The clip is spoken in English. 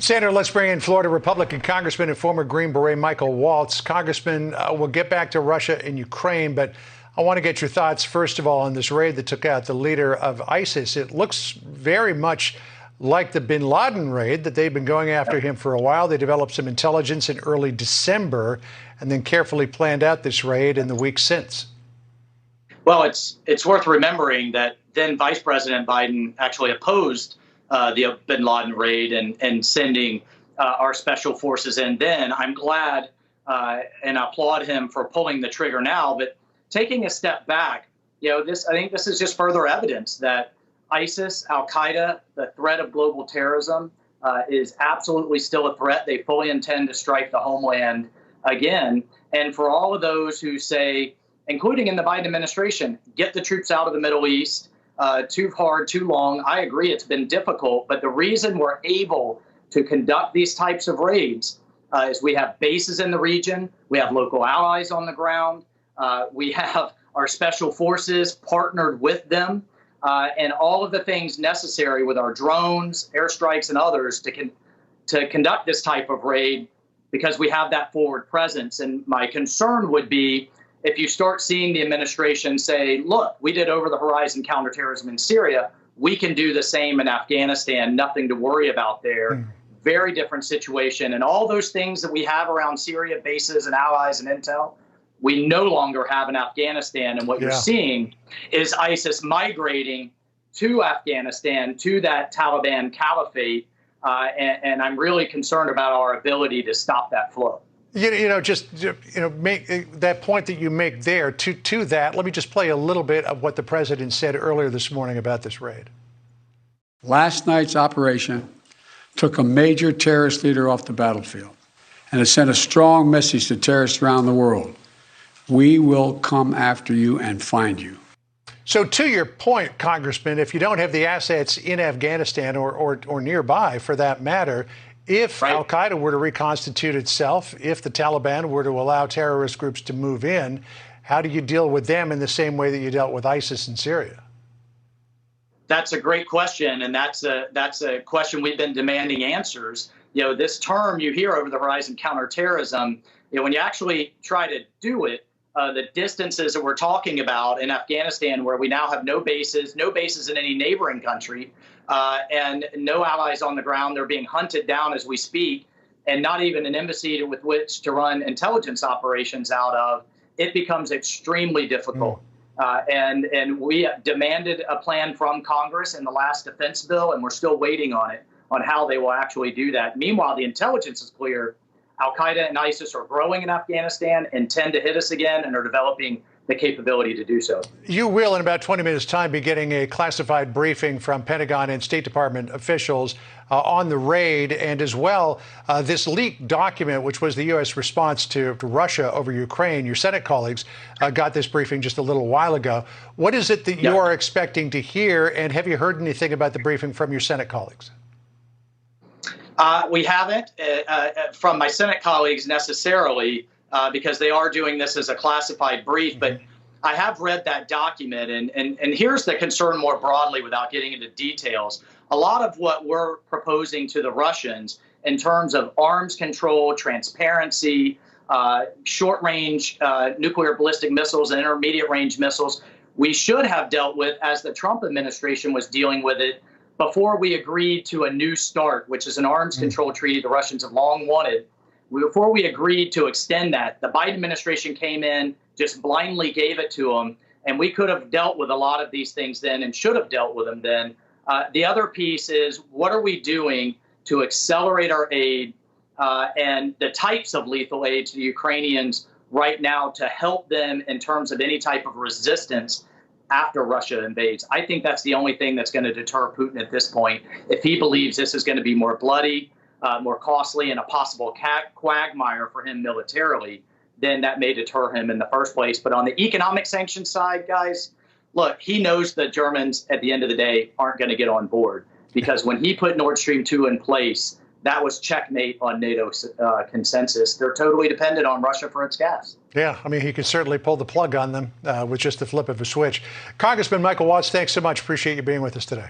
Senator, let's bring in Florida Republican Congressman and former Green Beret Michael Waltz. Congressman, we'll get back to Russia and Ukraine, but I want to get your thoughts, first of all, on this raid that took out the leader of ISIS. It looks very much like the bin Laden raid, that they've been going after him for a while. They developed some intelligence in early December and then carefully planned out this raid in the weeks since. Well, it's worth remembering that then Vice President Biden actually opposed the bin Laden raid and sending our special forces in then. I'm glad and applaud him for pulling the trigger now. But taking a step back, I think this is just further evidence that ISIS, Al-Qaeda, the threat of global terrorism is absolutely still a threat. They fully intend to strike the homeland again. And for all of those who say, including in the Biden administration, get the troops out of the Middle East, too hard, too long. I agree, it's been difficult. But the reason we're able to conduct these types of raids is we have bases in the region. We have local allies on the ground. We have our special forces partnered with them, and all of the things necessary with our drones, airstrikes, and others to conduct this type of raid, because we have that forward presence. And my concern would be if you start seeing the administration say, look, we did over-the-horizon counterterrorism in Syria, we can do the same in Afghanistan, nothing to worry about there. Very different situation. And all those things that we have around Syria, bases and allies and intel, we no longer have in Afghanistan. And what you're seeing is ISIS migrating to Afghanistan, to that Taliban caliphate. And I'm really concerned about our ability to stop that flow. Make that point that you make there. To that, let me just play a little bit of what the president said earlier this morning about this raid. Last night's operation took a major terrorist leader off the battlefield, and it sent a strong message to terrorists around the world. We will come after you and find you. So to your point, Congressman, if you don't have the assets in Afghanistan or nearby, for that matter, if Al-Qaeda were to reconstitute itself, if the Taliban were to allow terrorist groups to move in, how do you deal with them in the same way that you dealt with ISIS in Syria? That's a great question, and that's a question we've been demanding answers. This term you hear, over the horizon counterterrorism, when you actually try to do it, the distances that we're talking about in Afghanistan, where we now have no bases in any neighboring country, and no allies on the ground. They're being hunted down as we speak, and not even an embassy with which to run intelligence operations out of. It becomes extremely difficult. And we demanded a plan from Congress in the last defense bill, and we're still waiting on it, on how they will actually do that. Meanwhile, the intelligence is clear. Al-Qaeda and ISIS are growing in Afghanistan, intend to hit us again, and are developing the capability to do so. You will, in about 20 minutes' time, be getting a classified briefing from Pentagon and State Department officials on the raid, and as well, this leaked document, which was the U.S. response to Russia over Ukraine. Your Senate colleagues got this briefing just a little while ago. What is it that you are expecting to hear, and have you heard anything about the briefing from your Senate colleagues? We haven't from my Senate colleagues necessarily, because they are doing this as a classified brief. But I have read that document, and here's the concern more broadly without getting into details. A lot of what we're proposing to the Russians in terms of arms control, transparency, short-range nuclear ballistic missiles and intermediate-range missiles, we should have dealt with as the Trump administration was dealing with it before we agreed to a New START, which is an arms control treaty the Russians have long wanted. Before we agreed to extend that, the Biden administration came in, just blindly gave it to them, and we could have dealt with a lot of these things then and should have dealt with them then. The other piece is, what are we doing to accelerate our aid and the types of lethal aid to the Ukrainians right now to help them in terms of any type of resistance after Russia invades? I think that's the only thing that's going to deter Putin at this point. If he believes this is going to be more bloody, more costly, and a possible quagmire for him militarily, then that may deter him in the first place. But on the economic sanctions side, guys, look, he knows the Germans at the end of the day aren't going to get on board, because when he put Nord Stream 2 in place, that was checkmate on NATO's consensus. They're totally dependent on Russia for its gas. Yeah, I mean, he could certainly pull the plug on them with just the flip of a switch. Congressman Michael Waltz, thanks so much. Appreciate you being with us today.